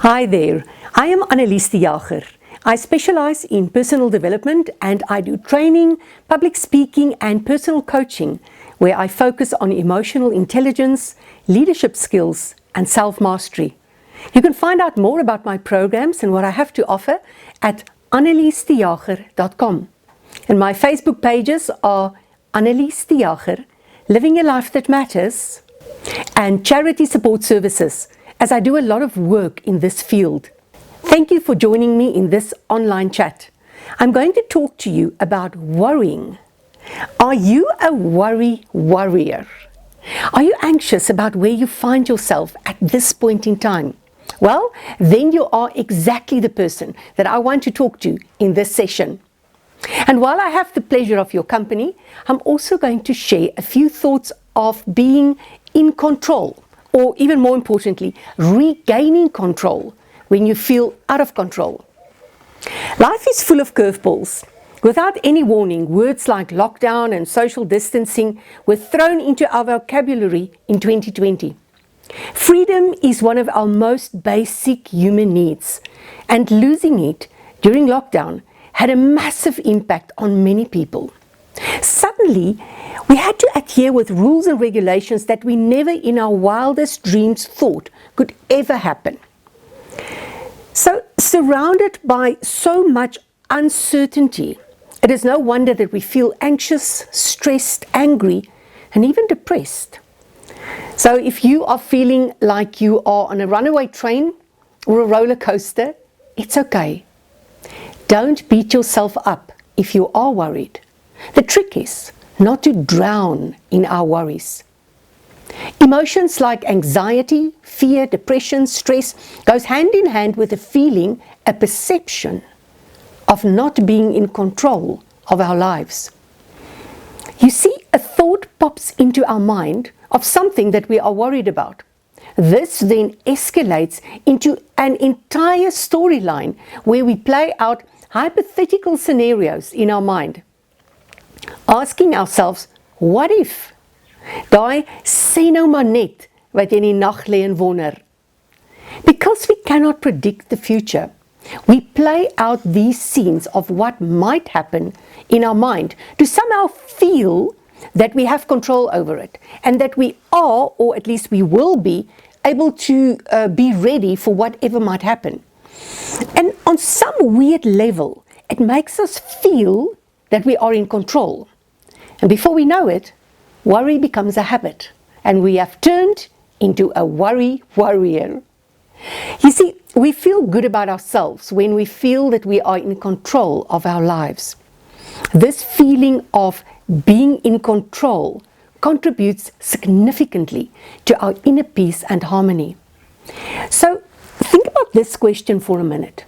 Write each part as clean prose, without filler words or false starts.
Hi there, I am Annelise Jager. I specialize in personal development and I do training, public speaking and personal coaching where I focus on emotional intelligence, leadership skills and self-mastery. You can find out more about my programs and what I have to offer at annelisejager.com. And my Facebook pages are Annelise Jager, Living a Life That Matters, and Charity Support Services, as I do a lot of work in this field. Thank you for joining me in this online chat. I'm going to talk to you about worrying. Are you a worry warrior? Are you anxious about where you find yourself at this point in time? Well, then you are exactly the person that I want to talk to in this session. And while I have the pleasure of your company, I'm also going to share a few thoughts of being in control, or even more importantly, regaining control when you feel out of control. Life is full of curveballs. Without any warning, words like lockdown and social distancing were thrown into our vocabulary in 2020. Freedom is one of our most basic human needs, and losing it during lockdown had a massive impact on many people. Suddenly, we had to adhere with rules and regulations that we never in our wildest dreams thought could ever happen. So, surrounded by so much uncertainty, it is no wonder that we feel anxious, stressed, angry, and even depressed. So, if you are feeling like you are on a runaway train or a roller coaster, it's okay. Don't beat yourself up if you are worried. The trick is not to drown in our worries. Emotions like anxiety, fear, depression, stress goes hand in hand with a feeling, a perception of not being in control of our lives. You see, a thought pops into our mind of something that we are worried about. This then escalates into an entire storyline where we play out hypothetical scenarios in our mind, asking ourselves, what if? Daai sê nou maar net wat jy in die nag lê en wonder. Because we cannot predict the future, we play out these scenes of what might happen in our mind to somehow feel that we have control over it and that we are, or at least we will be, able to be ready for whatever might happen. And on some weird level, it makes us feel that we are in control. And before we know it, worry becomes a habit, and we have turned into a worry warrior. You see, we feel good about ourselves when we feel that we are in control of our lives. This feeling of being in control contributes significantly to our inner peace and harmony. So, think about this question for a minute.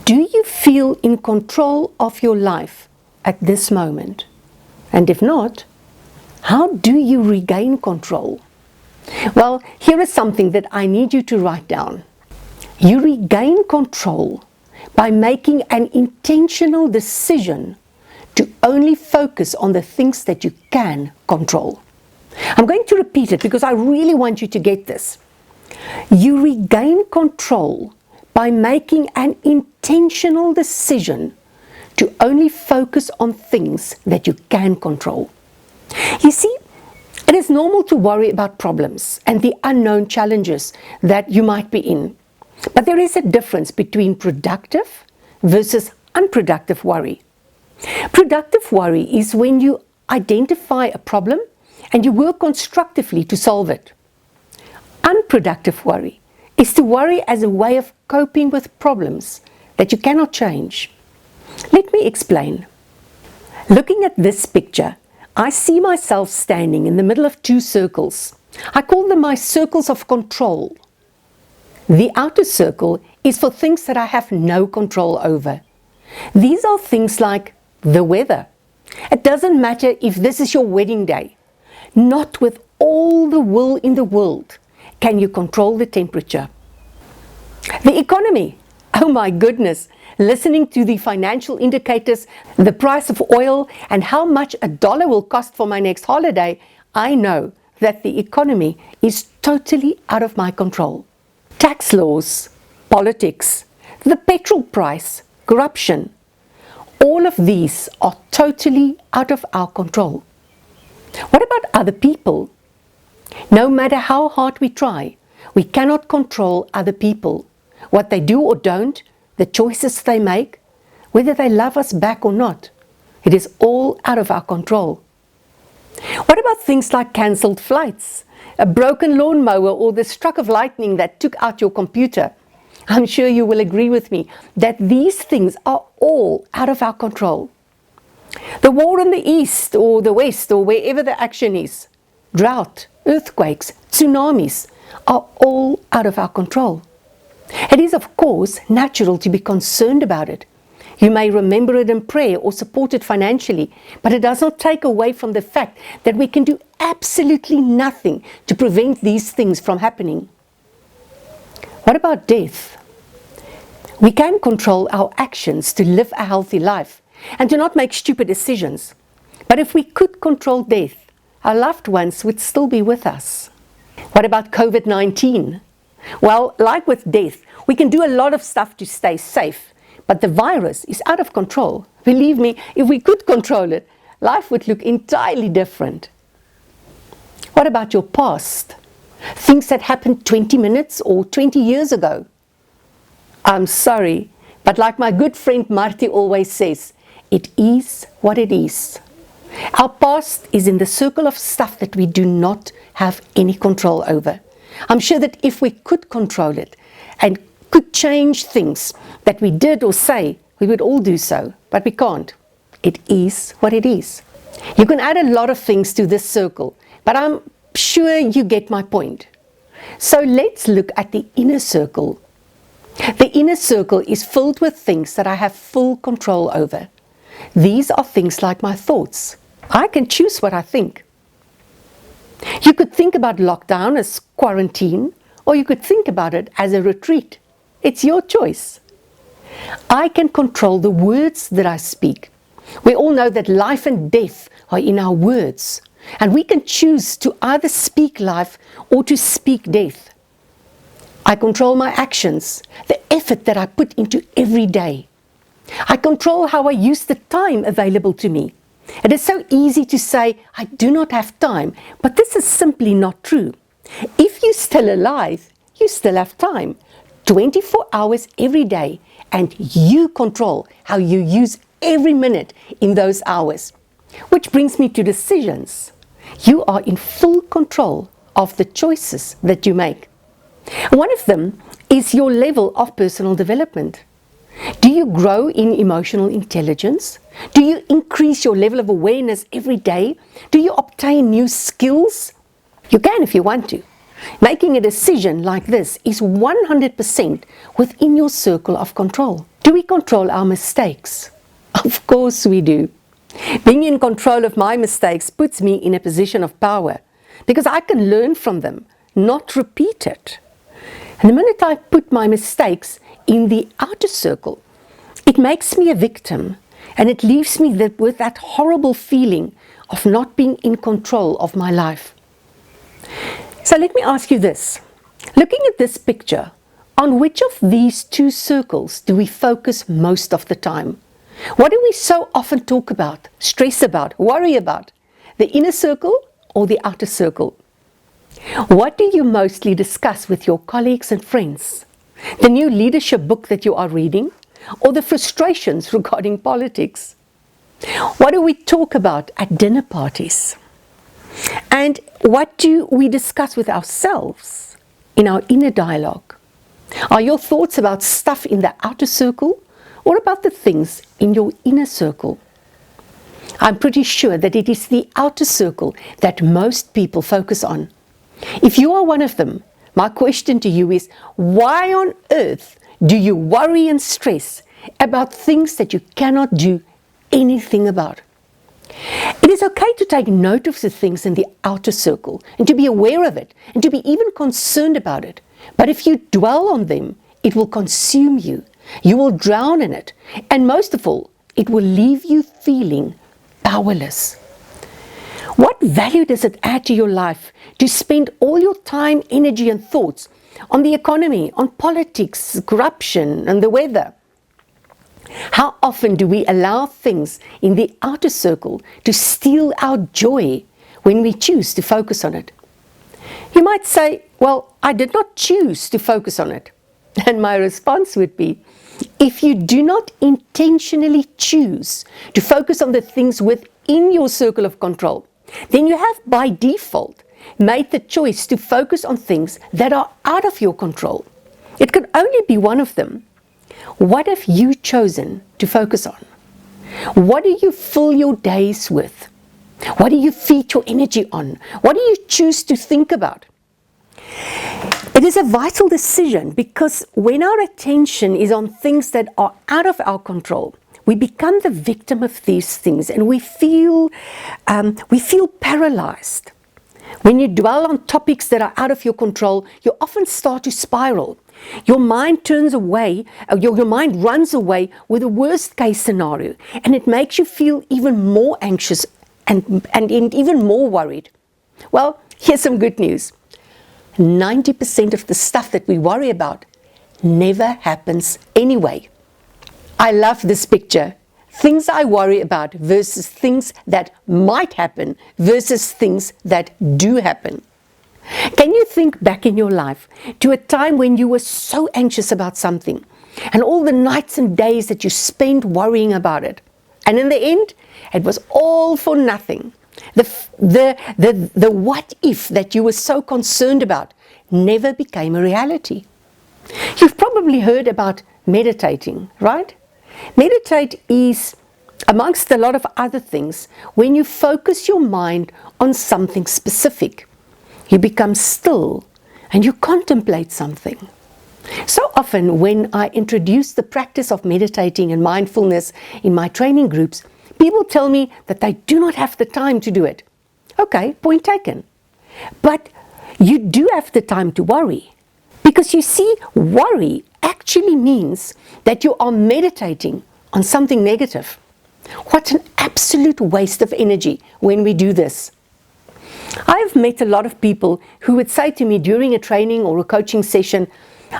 Do you feel in control of your life at this moment? And if not, how do you regain control? Well, here is something that I need you to write down. You regain control by making an intentional decision to only focus on the things that you can control. I'm going to repeat it because I really want you to get this. You regain control by making an intentional decision to only focus on things that you can control. You see, it is normal to worry about problems and the unknown challenges that you might be in. But there is a difference between productive versus unproductive worry. Productive worry is when you identify a problem and you work constructively to solve it. Unproductive worry is to worry as a way of coping with problems that you cannot change. Let me explain. Looking at this picture, I see myself standing in the middle of two circles. I call them my circles of control. The outer circle is for things that I have no control over. These are things like the weather. It doesn't matter if this is your wedding day. Not with all the will in the world can you control the temperature. The economy. Oh my goodness. Listening to the financial indicators, the price of oil, and how much $1 will cost for my next holiday, I know that the economy is totally out of my control. Tax laws politics, the petrol price, corruption. All of these are totally out of our control. What about other people? No matter how hard we try, we cannot control other people, what they do or don't, the choices they make, whether they love us back or not. It is all out of our control. What about things like cancelled flights, a broken lawnmower, or the struck of lightning that took out your computer? I'm sure you will agree with me that these things are all out of our control. The war in the east or the west or wherever the action is, drought, earthquakes, tsunamis are all out of our control. It is, of course, natural to be concerned about it. You may remember it in prayer or support it financially, but it does not take away from the fact that we can do absolutely nothing to prevent these things from happening. What about death? We can control our actions to live a healthy life and to not make stupid decisions. But if we could control death, our loved ones would still be with us. What about COVID-19? Well, like with death, we can do a lot of stuff to stay safe, but the virus is out of control. Believe me, if we could control it, life would look entirely different. What about your past? Things that happened 20 minutes or 20 years ago. I'm sorry, but like my good friend Marty always says, it is what it is. Our past is in the circle of stuff that we do not have any control over. I'm sure that if we could control it and could change things that we did or say, we would all do so, but we can't. It is what it is. You can add a lot of things to this circle, but I'm sure you get my point. So let's look at the inner circle. The inner circle is filled with things that I have full control over. These are things like my thoughts. I can choose what I think. You could think about lockdown as quarantine, or you could think about it as a retreat. It's your choice. I can control the words that I speak. We all know that life and death are in our words, and we can choose to either speak life or to speak death. I control my actions, the effort that I put into every day. I control how I use the time available to me. It is so easy to say, I do not have time, but this is simply not true. If you're still alive, you still have time. 24 hours every day, and you control how you use every minute in those hours. Which brings me to decisions. You are in full control of the choices that you make. One of them is your level of personal development. Do you grow in emotional intelligence? Do you increase your level of awareness every day? Do you obtain new skills? You can if you want to. Making a decision like this is 100% within your circle of control. Do we control our mistakes? Of course we do. Being in control of my mistakes puts me in a position of power because I can learn from them, not repeat it. And the minute I put my mistakes in the outer circle, it makes me a victim, and it leaves me with that horrible feeling of not being in control of my life. So let me ask you this. Looking at this picture, on which of these two circles do we focus most of the time? What do we so often talk about, stress about, worry about? The inner circle or the outer circle? What do you mostly discuss with your colleagues and friends? The new leadership book that you are reading, or the frustrations regarding politics? What do we talk about at dinner parties? And what do we discuss with ourselves in our inner dialogue? Are your thoughts about stuff in the outer circle or about the things in your inner circle? I'm pretty sure that it is the outer circle that most people focus on. If you are one of them, my question to you is, why on earth do you worry and stress about things that you cannot do anything about? It is okay to take note of the things in the outer circle and to be aware of it and to be even concerned about it. But if you dwell on them, it will consume you. You will drown in it. And most of all, it will leave you feeling powerless. What value does it add to your life to spend all your time, energy and thoughts on the economy, on politics, corruption, and the weather. How often do we allow things in the outer circle to steal our joy when we choose to focus on it? You might say, well, I did not choose to focus on it. And my response would be, if you do not intentionally choose to focus on the things within your circle of control, then you have by default made the choice to focus on things that are out of your control. It could only be one of them. What have you chosen to focus on? What do you fill your days with? What do you feed your energy on? What do you choose to think about? It is a vital decision, because when our attention is on things that are out of our control, we become the victim of these things, and we feel paralyzed. When you dwell on topics that are out of your control, you often start to spiral. Your mind turns away, your mind runs away with the worst case scenario, and it makes you feel even more anxious and even more worried. Well, here's some good news. 90% of the stuff that we worry about never happens anyway. I love this picture. Things I worry about versus things that might happen versus things that do happen. Can you think back in your life to a time when you were so anxious about something, and all the nights and days that you spent worrying about it, and in the end, it was all for nothing? The what if that you were so concerned about never became a reality. You've probably heard about meditating, right? Meditate is, amongst a lot of other things, when you focus your mind on something specific. You become still and you contemplate something. So often when I introduce the practice of meditating and mindfulness in my training groups, people tell me that they do not have the time to do it. Okay, point taken. But you do have the time to worry. Because you see, worry actually means that you are meditating on something negative. What an absolute waste of energy when we do this. I've met a lot of people who would say to me during a training or a coaching session,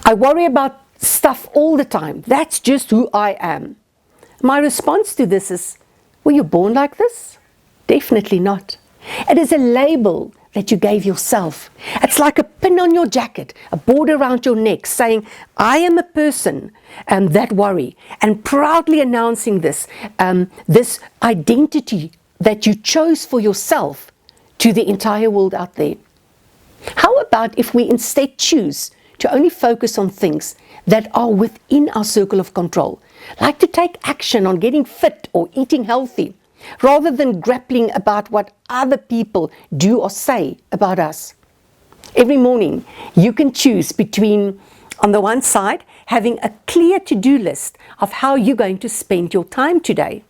I worry about stuff all the time. That's just who I am. My response to this is, were you born like this? Definitely not. It is a label that you gave yourself. It's like a pin on your jacket, a border around your neck saying, I am a person that worry, and proudly announcing this identity that you chose for yourself to the entire world out there. How about if we instead choose to only focus on things that are within our circle of control, like to take action on getting fit or eating healthy, rather than grappling about what other people do or say about us? Every morning, you can choose between, on the one side, having a clear to-do list of how you're going to spend your time today.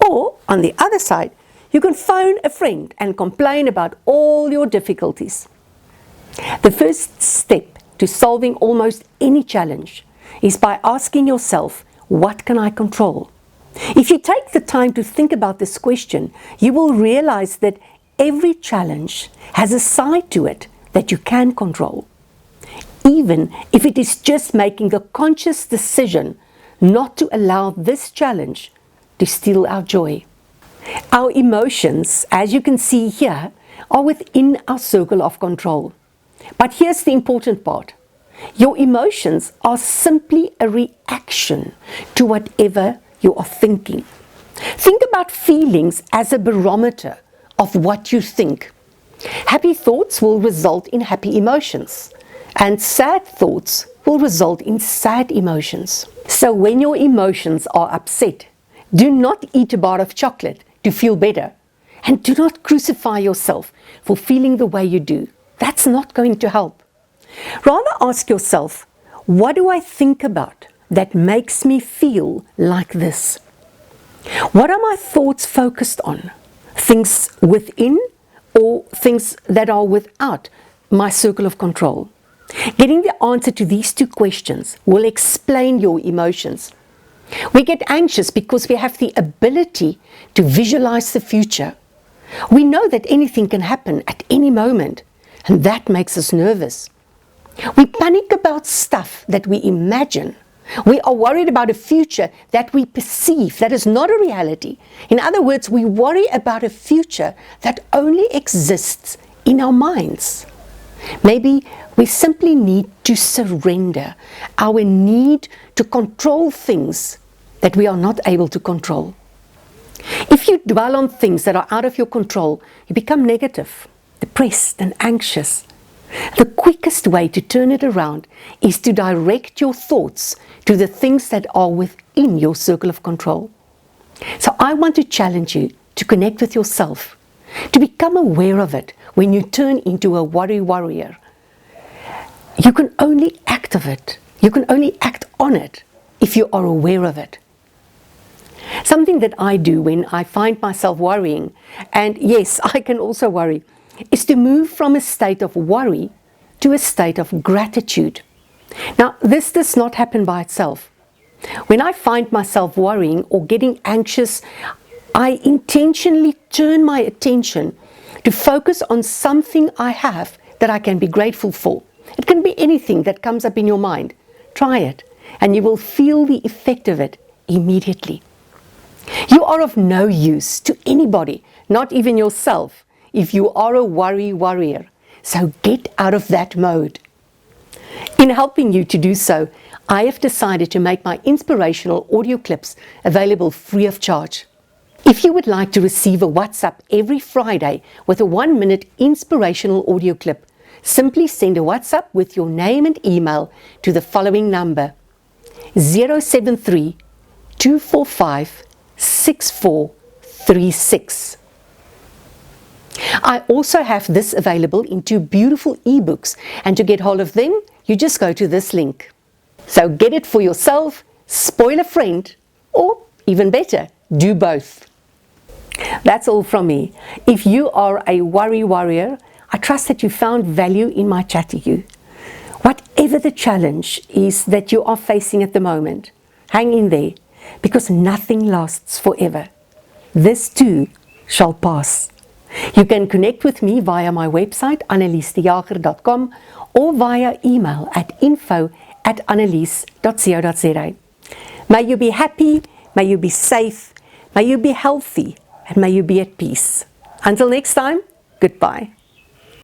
Or, on the other side, you can phone a friend and complain about all your difficulties. The first step to solving almost any challenge is by asking yourself, what can I control? If you take the time to think about this question, you will realize that every challenge has a side to it that you can control, even if it is just making a conscious decision not to allow this challenge to steal our joy. Our emotions, as you can see here, are within our circle of control. But here's the important part. Your emotions are simply a reaction to whatever you are thinking. Think about feelings as a barometer of what you think. Happy thoughts will result in happy emotions, and sad thoughts will result in sad emotions. So when your emotions are upset, do not eat a bar of chocolate to feel better, and do not crucify yourself for feeling the way you do. That's not going to help. Rather ask yourself, what do I think about that makes me feel like this? What are my thoughts focused on? Things within or things that are without my circle of control? Getting the answer to these two questions will explain your emotions. We get anxious because we have the ability to visualize the future. We know that anything can happen at any moment, and that makes us nervous. We panic about stuff that we imagine. We are worried about a future that we perceive that is not a reality. In other words, we worry about a future that only exists in our minds. Maybe we simply need to surrender our need to control things that we are not able to control. If you dwell on things that are out of your control, you become negative, depressed, and anxious. The quickest way to turn it around is to direct your thoughts to the things that are within your circle of control. So I want to challenge you to connect with yourself, to become aware of it when you turn into a worry warrior. You can only act of it. You can only act on it if you are aware of it. Something that I do when I find myself worrying, and yes, I can also worry, is to move from a state of worry to a state of gratitude. Now, this does not happen by itself. When I find myself worrying or getting anxious, I intentionally turn my attention to focus on something I have that I can be grateful for. It can be anything that comes up in your mind. Try it, and you will feel the effect of it immediately. You are of no use to anybody, not even yourself, if you are a worry warrior. So get out of that mode. In helping you to do so, I have decided to make my inspirational audio clips available free of charge. If you would like to receive a WhatsApp every Friday with a 1-minute inspirational audio clip, simply send a WhatsApp with your name and email to the following number: 073 245 6436. I also have this available in 2 beautiful ebooks, and to get hold of them, you just go to this link. So get it for yourself, spoil a friend, or even better, do both. That's all from me. If you are a worry warrior, I trust that you found value in my chat to you. Whatever the challenge is that you are facing at the moment, hang in there, because nothing lasts forever. This too shall pass. You can connect with me via my website, annelisejager.com, or via email at info@annelise.co.za. May you be happy, may you be safe, may you be healthy, and may you be at peace. Until next time, goodbye.